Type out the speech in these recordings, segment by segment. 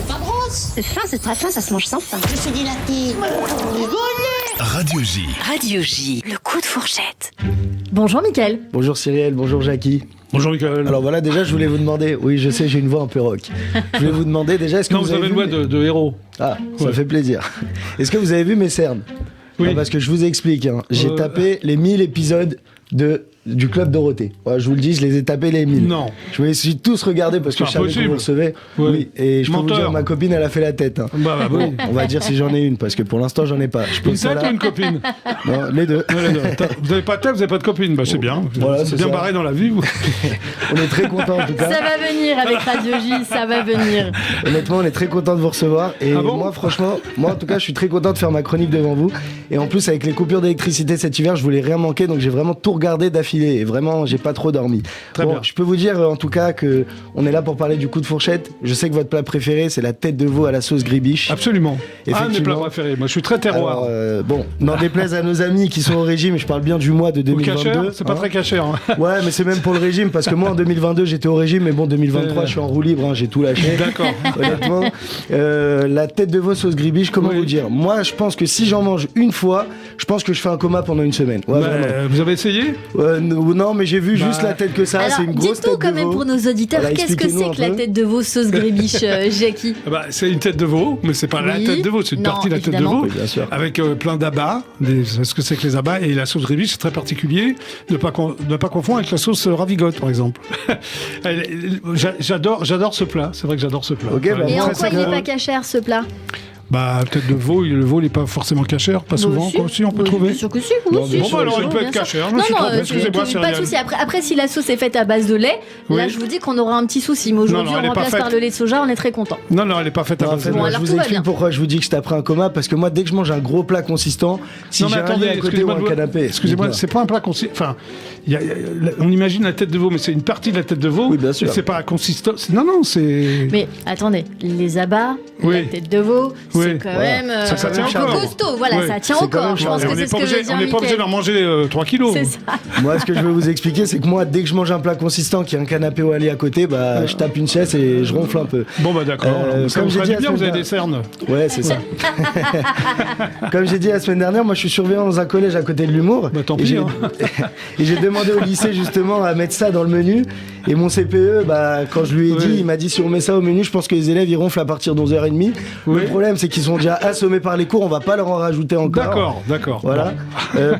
suis pas grosse. C'est fin, c'est très fin, ça se mange sans fin. Je suis dilatée. Radio J. Radio J, le coup de fourchette. Bonjour Mickaël. Bonjour Cyrielle, bonjour Jackie. Bonjour Michael. Alors voilà, déjà je voulais vous demander, oui je sais j'ai une voix un peu rock, je voulais vous demander déjà est-ce que Non, vous avez une voix de héros. Ah, ça Ouais. fait plaisir. Est-ce que vous avez vu mes cernes? Oui. Non, parce que je vous explique, hein. J'ai tapé les 1000 épisodes du Club Dorothée. Ouais, je vous le dis, je les ai tapés les 1000. Non. Je me suis tous regardés parce que je C'est savais que impossible. vous recevez. Ouais. Oui, et je peux vous Menteur. dire, ma copine elle a fait la tête. Hein. Bah, oui. On va dire si j'en ai une parce que pour l'instant j'en ai pas. Je Une pose ça tête là. ou une copine? Non, les deux. Ouais, les deux. Vous n'avez pas de tête, vous n'avez pas de copine. Bah, c'est bien. Voilà, c'est c'est bien ça. barré dans la vie. Vous. On est très contents en tout cas. Ça va venir avec Radio J, ça va venir. Honnêtement, on est très content de vous recevoir. Et Ah bon moi, franchement, moi en tout cas, je suis très content de faire ma chronique devant vous. Et en plus, avec les coupures d'électricité cet hiver, je voulais rien manquer, donc j'ai vraiment tout regardé d'affilée. Et vraiment, j'ai pas trop dormi. Très bon, bien. je peux vous dire en tout cas que on est là pour parler du coup de fourchette. Je sais que votre plat préféré, c'est la tête de veau à la sauce gribiche. Absolument. Un de mes plats Effectivement. préférés. Moi, je suis très terroir. Alors, bon, n'en déplaise à nos amis qui sont au régime, je parle bien du mois de Ou 2022. cachère, c'est pas hein. très cachère. Hein. Ouais, mais c'est même pour le régime, parce que moi en 2022 j'étais au régime, mais bon, 2023 je suis en roue libre, hein, j'ai tout lâché. D'accord. Honnêtement, la tête de veau sauce gribiche, comment Oui. vous dire? Moi, je pense que si j'en mange une fois, je pense que je fais un coma pendant une semaine. Ouais, Bah, vraiment. vous avez essayé? Non, mais j'ai vu juste la tête que ça. Alors, c'est une grosse dites-nous tête quand de même veau. pour nos auditeurs, Voilà, qu'est-ce que expliquez-nous c'est que un la peu. tête de veau sauce gribiche, Jackie? Bah, c'est une tête de veau, mais c'est pas la Oui. tête de veau, c'est une Non, partie de la tête de évidemment. veau. Oui, bien sûr. Avec plein d'abats. Ce que c'est que les abats. Et la sauce gribiche, c'est très particulier. Ne pas confondre avec la sauce ravigote, par exemple. J'adore ce plat. C'est vrai que j'adore ce plat. Ok, bah, Et moi, en très quoi il n'est savoureux. pas cachère ce plat? Bah, tête de veau, le veau n'est pas forcément cachère, pas souvent. Quoi, si, on peut trouver. Bien sûr que si, oui, Non, si, bien Bon, sûr, bah, alors, il peut bien être sûr. cachère. Je Non, me suis non, trompé. Excusez-moi, pas de Cyrielle. souci. Après, si la sauce est faite à base de lait, là, Oui. je vous dis qu'on aura un petit souci. Mais aujourd'hui, Non, elle on est pas remplace faite. par le lait de soja, on est très content. Non, elle n'est pas faite à Non, en base fait, de Bon, moi, lait. je alors, vous tout va explique bien. pourquoi je vous dis que je taperai un coma, parce que moi, dès que je mange un gros plat consistant, si Non, mais j'ai un lit attendez, à côté ou un canapé. excusez-moi, dites-moi. c'est pas un plat consistant. Enfin, on imagine la tête de veau, mais c'est une partie de la tête de veau. Oui, bien sûr. Mais c'est pas consistant. Non, c'est. Mais attendez, les abats, Oui. la tête de veau, Oui. c'est quand Voilà. même Ça tient un au peu corps. costaud. Voilà, Oui. ça tient C'est au quand même corps. Je pense chargé. que On c'est n'est ce pas que veut obligé, dire on n'est pas obligé Mickaël. d'en manger 3 kilos. C'est ça. Moi, ce que je vais vous expliquer, c'est que moi, dès que je mange un plat consistant, qu'il y a un canapé ou un lit à côté, bah, je tape une chaise et je ronfle un peu. Bon, bah d'accord. Ça comme vous j'ai ferait dit du bien, la vous avez semaine des cernes. Ouais, c'est ça. Comme j'ai dit la semaine dernière, moi, je suis surveillant dans un collège à côté de l'humour. Bah, tant Et pis, j'ai- hein. Et j'ai demandé au lycée, justement, à mettre ça dans le menu. Et mon CPE, bah, quand je lui ai dit, Oui. il m'a dit, si on met ça au menu, je pense que les élèves, ils ronflent à partir d'11h30. Oui. Le problème, c'est qu'ils sont déjà assommés par les cours, on va pas leur en rajouter encore. D'accord. Voilà.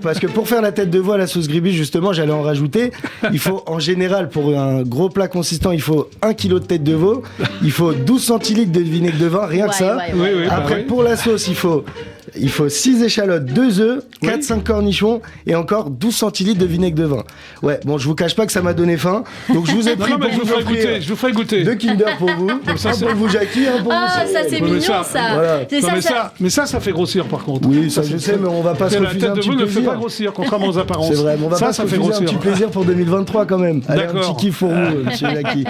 Parce que pour faire la tête de veau à la sauce gribiche, justement, j'allais en rajouter. Il faut, en général, pour un gros plat consistant, il faut 1 kg de tête de veau. Il faut 12 centilitres de vinaigre de vin, rien que ça. Ouais, Oui, oui, bah Après, oui. pour la sauce, il faut 6 échalotes, 2 œufs, 4-5 cornichons et encore 12 centilitres de vinaigre de vin. Ouais, bon, je vous cache pas que ça m'a donné faim. Donc je vous ai Non, pris non, mais pour je vous vous ferai offrir goûter. Je vous ferai goûter. 2 Kinder pour vous. ça, Un c'est- pour vous, Jackie, un pour Ah, vous. ça c'est Cyrielle. mais mignon ça, ça. voilà. C'est Non, ça, mais ça fait grossir par contre. Oui, ça je sais, mais on va pas se La refuser tête un de petit veau ne fait plaisir. pas grossir, contrairement aux apparences. C'est vrai, mais on va pas se ça fait refuser un grossir. petit plaisir pour 2023 quand même. Allez, un D'accord. petit kiff pour vous, monsieur Jackie.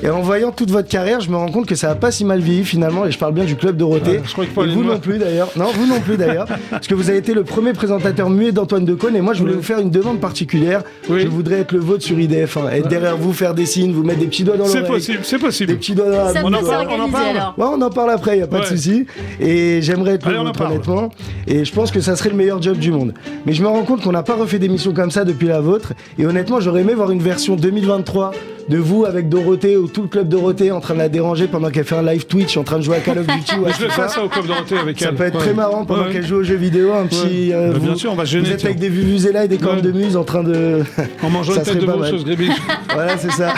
Et en voyant toute votre carrière, je me rends compte que ça a pas si mal vieilli finalement, et je parle bien du Club Dorothée. Je crois que pas Et les vous noix. non plus d'ailleurs. Non, vous non plus d'ailleurs. Parce que vous avez été le premier présentateur muet d'Antoine Decaune, et moi je voulais Oui. vous faire une demande particulière. Oui. Je voudrais être le vôtre sur IDF1, être derrière vous, faire des signes, vous mettre des petits doigts dans C'est l'oreille. possible, c'est Des possible. petits doigts dans la ça bouche. peut en parle, on en s'organiser parle. alors. Ouais, on en parle après, y a pas de Ouais. souci. Et j'aimerais être Allez, le on en vôtre, parle. honnêtement. Et je pense que ça serait le meilleur job du monde. Mais je me rends compte qu'on n'a pas refait d'émission comme ça depuis la vôtre. Et honnêtement, j'aurais aimé voir une version 2023 de vous avec Dorothée ou tout le club Dorothée en train de la déranger pendant qu'elle fait un live Twitch en train de jouer à Call of Duty ou à Mais je vais FIFA. faire ça au Club Dorothée avec elle. Ça peut être Ouais. très marrant pendant Ouais. qu'elle joue aux jeux vidéo, un petit. Bah, bien sûr, on va se gêner, Vous êtes tiens. avec des vuvuzela et des cornes Ouais. de muse en train de. En mangeant Ça une tête serait de pas veau mal. sauce gribiche. Voilà, c'est ça.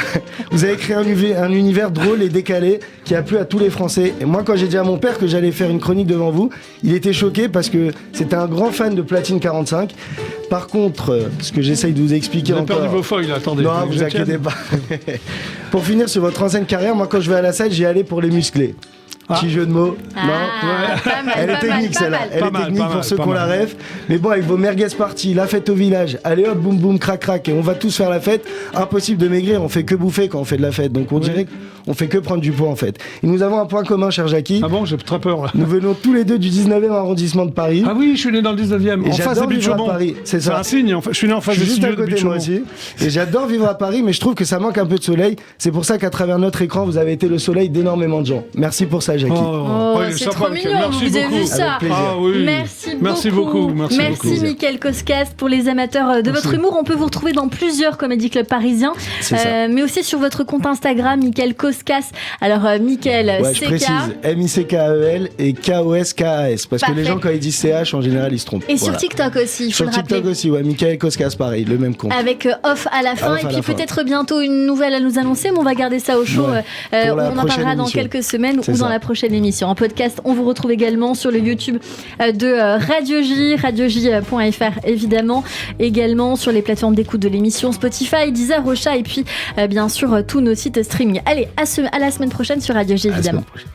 Vous avez créé un univers drôle et décalé qui a plu à tous les Français. Et moi, quand j'ai dit à mon père que j'allais faire une chronique devant vous, il était choqué parce que c'était un grand fan de Platine 45. Par contre, ce que j'essaye de vous expliquer Vous avez encore. perdu vos feuilles, là, attendez. Non, vous inquiétez pas. Pour finir sur votre ancienne carrière, moi, quand je vais à la salle, j'y allais pour les musclés. Petit jeu de mots. Ah, Non. pas mal, Elle est pas technique mal, celle-là. pas mal. Elle Pas est mal, technique pas pour mal, ceux pas qui ont la mal. rêve. Mais bon, avec vos merguez parties, la fête au village, allez hop, boum boum, crac crac, et on va tous faire la fête. Impossible de maigrir, on fait que bouffer quand on fait de la fête. Donc on dirait qu'on fait que prendre du poids en fait. Et nous avons un point commun, cher Jackie. Ah bon, j'ai très peur là. Nous venons tous les deux du 19e arrondissement de Paris. Ah oui, je suis né dans le 19e, Et en face j'adore des vivre à Buttes-Chaumont. Paris, c'est C'est ça. un signe, en fait. Je suis né en face Je des suis juste à studios de côté moi Buttes-Chaumont. aussi. Et j'adore vivre à Paris, mais je trouve que ça manque un peu de soleil. C'est pour ça qu'à travers notre écran, vous avez été le soleil d'énormément de gens. Merci pour ça, Jackie. Oh, il est c'est sympa, trop Mickaël. mignon, Merci vous avez beaucoup. vu ça. Avec plaisir. Ah oui. Merci beaucoup. Merci beaucoup. Mickaël Koskas pour les amateurs de votre humour. On peut vous retrouver dans plusieurs comédie clubs parisiens, C'est ça. mais aussi sur votre compte Instagram, Mickaël Koskas. Alors, Mickaël, Ouais, je CK. précise, M-I-C-K-E-L et K-O-S-K-A-S. Parce que les Parfait. gens, quand ils disent CH, en général, ils se trompent. Et sur Voilà. TikTok aussi, il faut Sur le TikTok rappeler. aussi, ouais, Mickaël Koskas, pareil, le même compte. Avec off à la fin, Off et à puis la fin. peut-être bientôt une nouvelle à nous annoncer, mais on va garder ça au chaud. Ouais. Pour la On en prochaine parlera dans émission. quelques semaines C'est ou dans ça. la prochaine émission. En podcast, on vous retrouve également sur le YouTube de Radio J, radioj.fr évidemment, également sur les plateformes d'écoute de l'émission Spotify, Deezer, Ocha, et puis bien sûr tous nos sites streaming. Allez, à la semaine prochaine sur Radio J À la évidemment. semaine prochaine.